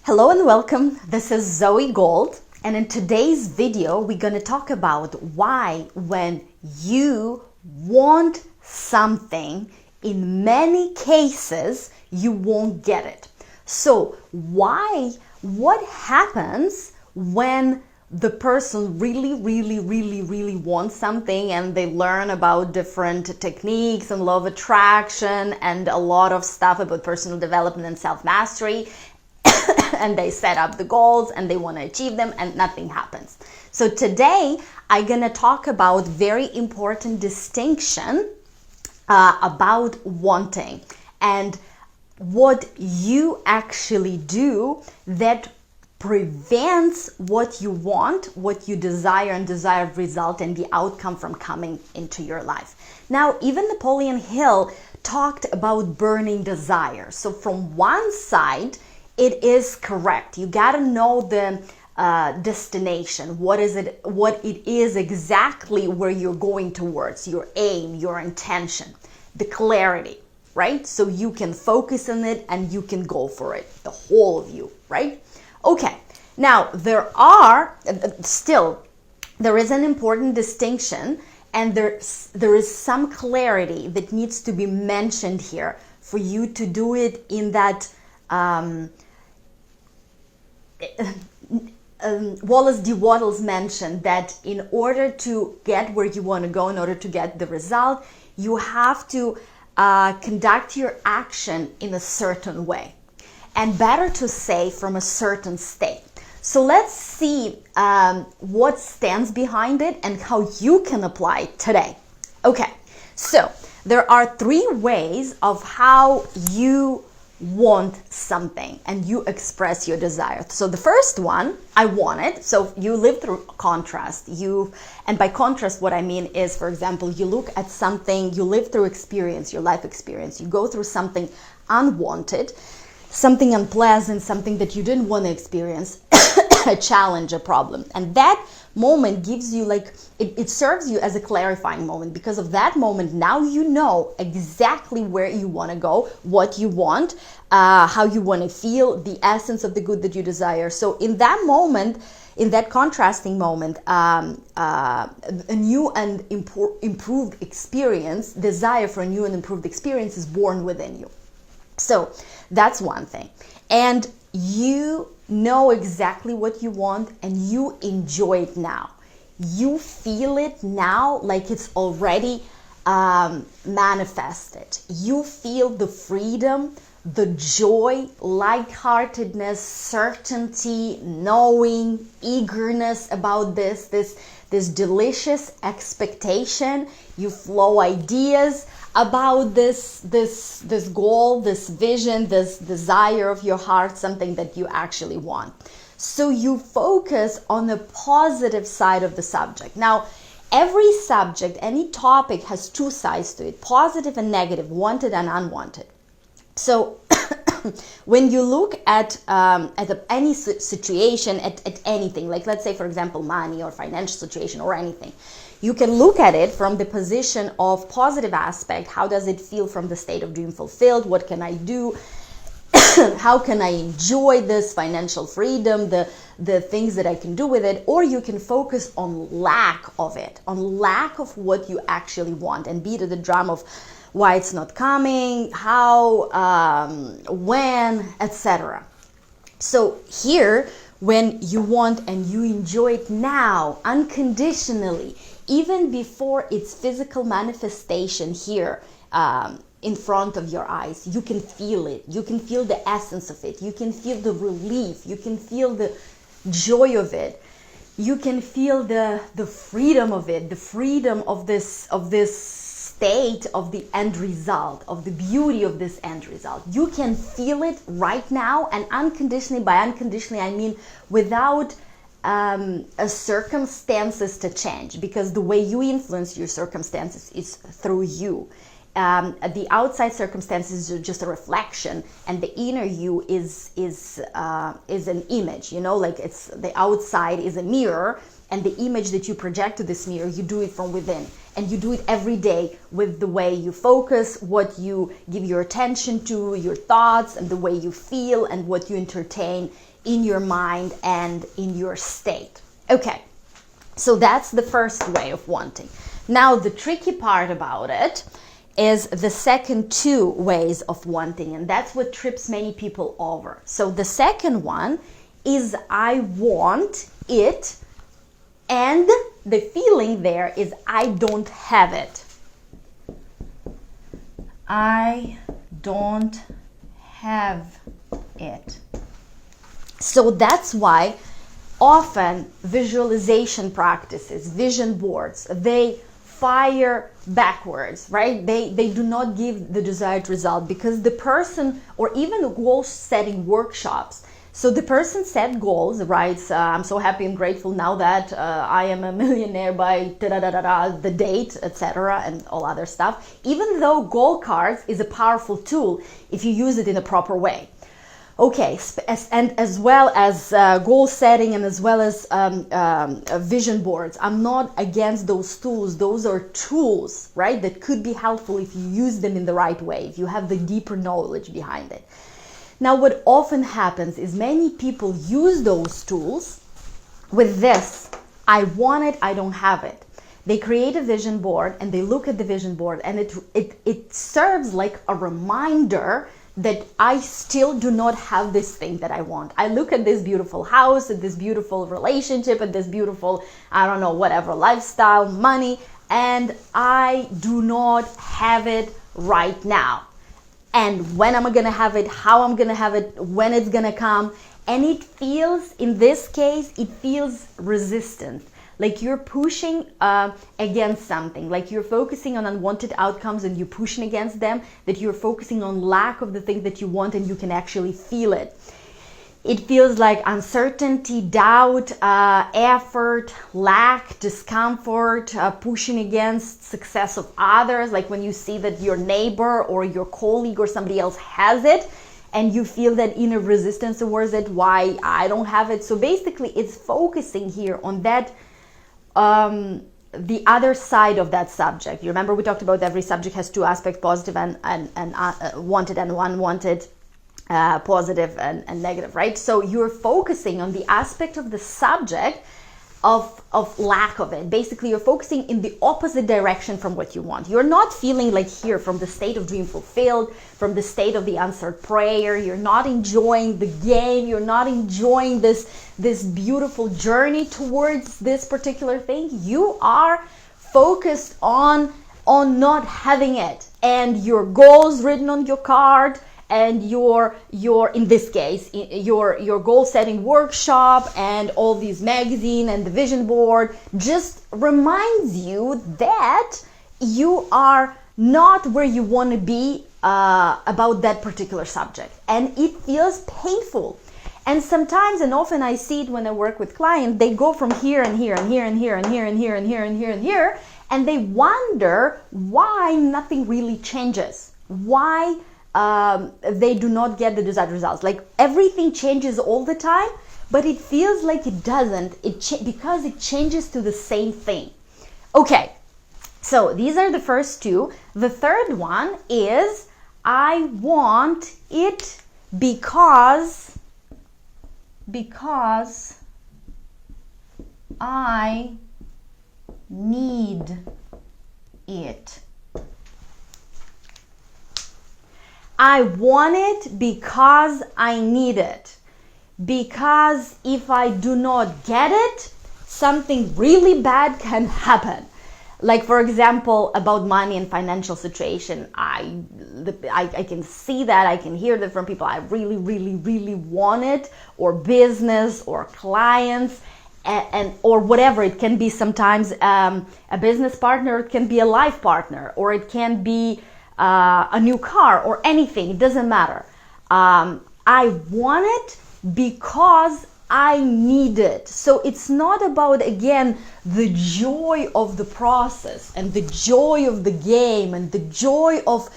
Hello and welcome. This is Zoe Gold, and in today's video we're going to talk about why when you want something, in many cases you won't get it. So what happens when the person really wants something and they learn about different techniques and law of attraction and a lot of stuff about personal development and self-mastery, and they set up the goals and they want to achieve them and nothing happens. So today I'm going to talk about very important distinction about wanting and what you actually do that prevents what you want, what you desire and desired result and the outcome from coming into your life. Now, even Napoleon Hill talked about burning desire. So from one side, it is correct. You got to know the destination. What it is exactly where you're going towards, your aim, your intention, the clarity, right? So you can focus on it and you can go for it, the whole of you, right? Okay, now there is an important distinction, and there is some clarity that needs to be mentioned here for you to do it in that Wallace D. Wattles mentioned that in order to get where you want to go, in order to get the result, you have to conduct your action in a certain way. And better to say from a certain state. So let's see what stands behind it and how you can apply it today. Okay, so there are three ways of how you want something and you express your desire. So the first one, I want it. So you live through contrast. And by contrast, what I mean is, for example, you look at something, you live through experience, your life experience, you go through something unwanted, something unpleasant, something that you didn't want to experience, a challenge, a problem. And that moment gives you it serves you as a clarifying moment. Because of that moment, now you know exactly where you want to go, what you want, how you want to feel, the essence of the good that you desire. So in that moment, in that contrasting moment, a new and improved experience, desire for a new and improved experience is born within you. So that's one thing. And you know exactly what you want and you enjoy it now. You feel it now like it's already manifested. You feel the freedom, the joy, lightheartedness, certainty, knowing, eagerness about this delicious expectation. You flow ideas about this goal, this vision, this desire of your heart, something that you actually want. So you focus on the positive side of the subject. Now, every subject, any topic has two sides to it, positive and negative, wanted and unwanted. So when you look at any situation, at anything, like let's say, for example, money or financial situation or anything, you can look at it from the position of positive aspect. How does it feel from the state of dream fulfilled? What can I do? How can I enjoy this financial freedom, the things that I can do with it? Or you can focus on lack of it, on lack of what you actually want, and beat the drum of why it's not coming, how, when, etc. So here, when you want and you enjoy it now, unconditionally, even before its physical manifestation here in front of your eyes, you can feel it. You can feel the essence of it. You can feel the relief. You can feel the joy of it. You can feel the freedom of it, the freedom of this state of the end result, of the beauty of this end result. You can feel it right now, and unconditionally. By unconditionally, I mean without circumstances to change, because the way you influence your circumstances is through you. The outside circumstances are just a reflection, and the inner you is an image. Like it's the outside is a mirror, and the image that you project to this mirror, you do it from within. and you do it every day with the way you focus, what you give your attention to, your thoughts, and the way you feel, and what you entertain in your mind and in your state. Okay, so that's the first way of wanting. Now, the tricky part about it is the second two ways of wanting, and that's what trips many people over. So the second one is I want it, and the feeling there is I don't have it. I don't have it. So that's why often visualization practices, vision boards, they fire backwards, right? They do not give the desired result, because the person, or even the goal setting workshops, so the person set goals, right? I'm so happy and grateful now that I am a millionaire by the date, etc., and all other stuff. Even though goal cards is a powerful tool if you use it in a proper way. Okay, and as well as goal setting, and as well as vision boards, I'm not against those tools. Those are tools, right, that could be helpful if you use them in the right way, if you have the deeper knowledge behind it. Now, what often happens is many people use those tools with this: I want it, I don't have it. They create a vision board and they look at the vision board, and it serves like a reminder that I still do not have this thing that I want. I look at this beautiful house, at this beautiful relationship, at this beautiful, I don't know, whatever, lifestyle, money, and I do not have it right now. And when am I gonna have it, how I'm gonna have it, when it's gonna come. And it feels, in this case, it feels resistant. Like you're pushing against something, like you're focusing on unwanted outcomes and you're pushing against them, that you're focusing on lack of the thing that you want, and you can actually feel it. It feels like uncertainty, doubt, effort, lack, discomfort, pushing against success of others. Like when you see that your neighbor or your colleague or somebody else has it, and you feel that inner resistance towards it, why I don't have it. So basically it's focusing here on that, the other side of that subject. You remember we talked about every subject has two aspects: positive and wanted and unwanted, positive and negative, right? So you're focusing on the aspect of the subject of lack of it. Basically, you're focusing in the opposite direction from what you want. You're not feeling like here from the state of dream fulfilled, from the state of the answered prayer. You're not enjoying the game. You're not enjoying this beautiful journey towards this particular thing. You are focused on not having it, and your goals written on your card, and your in this case your goal setting workshop and all these magazine and the vision board just reminds you that you are not where you want to be about that particular subject, and it feels painful. And sometimes, and often I see it when I work with clients, they go from here and here and here and here and here and here and here and here and here, and they wonder why nothing really changes, why they do not get the desired results. Like everything changes all the time, but it feels like it doesn't. Because it changes to the same thing. Okay, so these are the first two. The third one is I want it because I need it. I want it because I need it. Because if I do not get it, something really bad can happen. Like, for example, about money and financial situation, I can see that, I can hear that from people. I really, really, really want it, or business, or clients, and or whatever. It can be sometimes a business partner, it can be a life partner, or it can be a new car, or anything. It doesn't matter. I want it because I need it. So it's not about, again, the joy of the process and the joy of the game and the joy of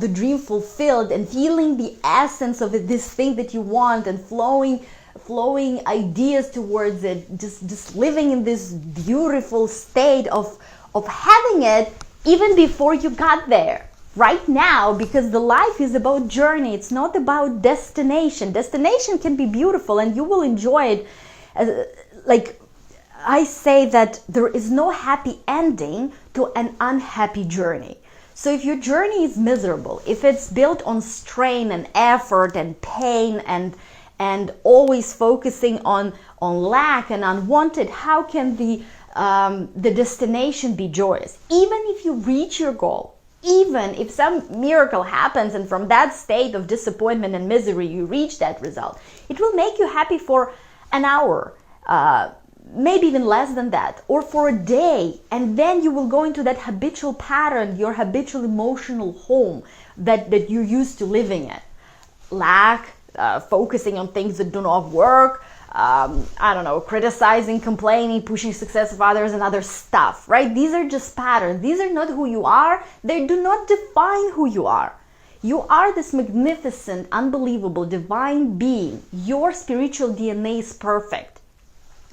the dream fulfilled and feeling the essence of it, this thing that you want, and flowing ideas towards it, just living in this beautiful state of of having it even before you got there. Right now, because the life is about journey, it's not about destination. Destination can be beautiful and you will enjoy it. Like I say that there is no happy ending to an unhappy journey. So if your journey is miserable, if it's built on strain and effort and pain and always focusing on lack and unwanted, how can the destination be joyous? Even if you reach your goal, even if some miracle happens and from that state of disappointment and misery you reach that result, it will make you happy for an hour, maybe even less than that, or for a day, and then you will go into that habitual pattern, your habitual emotional home that you're used to living in. Lack, focusing on things that do not work, criticizing, complaining, pushing success of others and other stuff, right? These are just patterns. These are not who you are. They do not define who you are. You are this magnificent, unbelievable, divine being. Your spiritual DNA is perfect.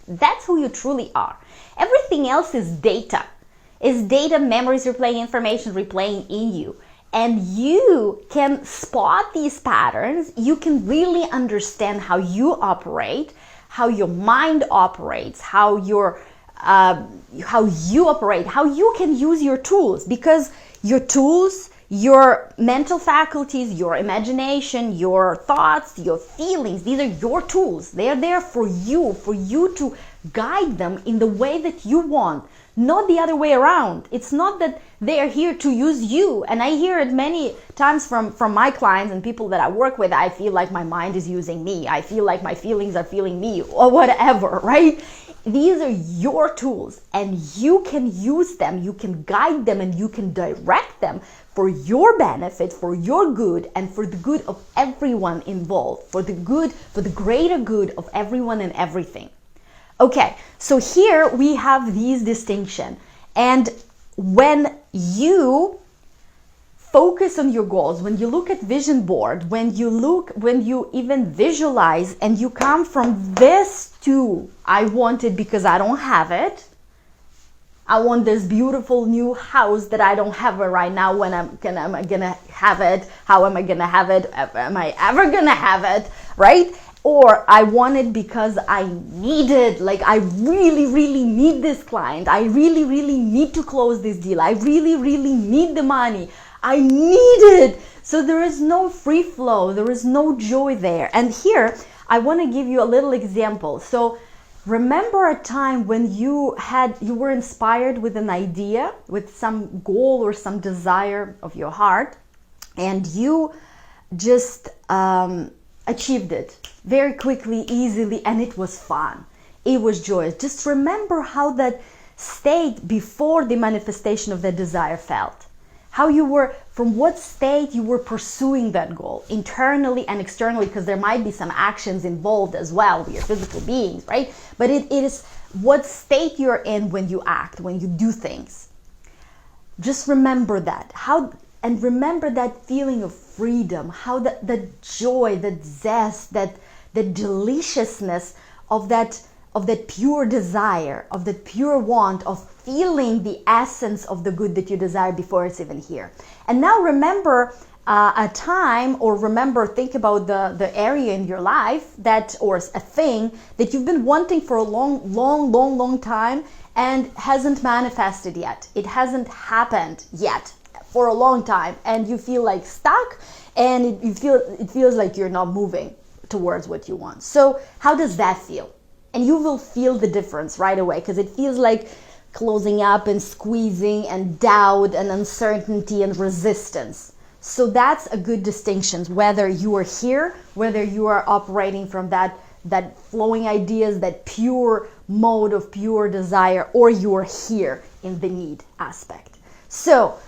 That's who you truly are. Everything else is data. Is data, memories replaying, information replaying in you. And you can spot these patterns. You can really understand how you operate, how your mind operates, how you operate, how you can use your tools, because your tools, your mental faculties, your imagination, your thoughts, your feelings, these are your tools. They are there for you to guide them in the way that you want, not the other way around. It's not that they are here to use you. And I hear it many times from my clients and people that I work with. I feel like my mind is using me. I feel like my feelings are feeling me, or whatever, right? These are your tools and you can use them, you can guide them, and you can direct them for your benefit, for your good, and for the good of everyone involved, for the greater good of everyone and everything. Okay, so here we have these distinctions. And when you focus on your goals, when you look at vision board, when you even visualize and you come from this to, I want it because I don't have it. I want this beautiful new house that I don't have it right now. When am I gonna have it? How am I gonna have it? Am I ever gonna have it? Right? Or I want it because I need it. Like I really, really need this client. I really, really need to close this deal. I really, really need the money. I need it. So there is no free flow. There is no joy there. And here I want to give you a little example. So remember a time when you were inspired with an idea, with some goal or some desire of your heart, and you just achieved it very quickly, easily, and it was fun. It was joyous. Just remember how that state before the manifestation of that desire felt. How you were, from what state you were pursuing that goal, internally and externally, because there might be some actions involved as well with your physical beings, right? But it is what state you're in when you act, when you do things. Just remember that. And remember that feeling of freedom, how the joy, that zest, that the deliciousness of that pure desire, of that pure want, of feeling the essence of the good that you desire before it's even here. And now remember a time, or think about the area in your life or a thing that you've been wanting for a long time and hasn't manifested yet. It hasn't happened yet for a long time, and you feel like stuck, and it feels like you're not moving towards what you want. So how does that feel? And you will feel the difference right away, because it feels like closing up and squeezing and doubt and uncertainty and resistance. So that's a good distinction, whether you are here, whether you are operating from that flowing ideas, that pure mode of pure desire, or you are here in the need aspect. So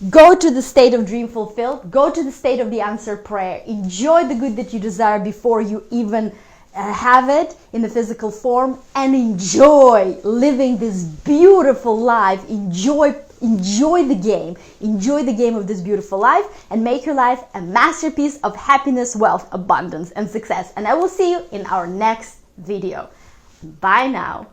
go to the state of dream fulfilled, go to the state of the answered prayer, enjoy the good that you desire before you even have it in the physical form, and enjoy living this beautiful life. Enjoy the game of this beautiful life, and make your life a masterpiece of happiness, wealth, abundance, and success. And I will see you in our next video. Bye now.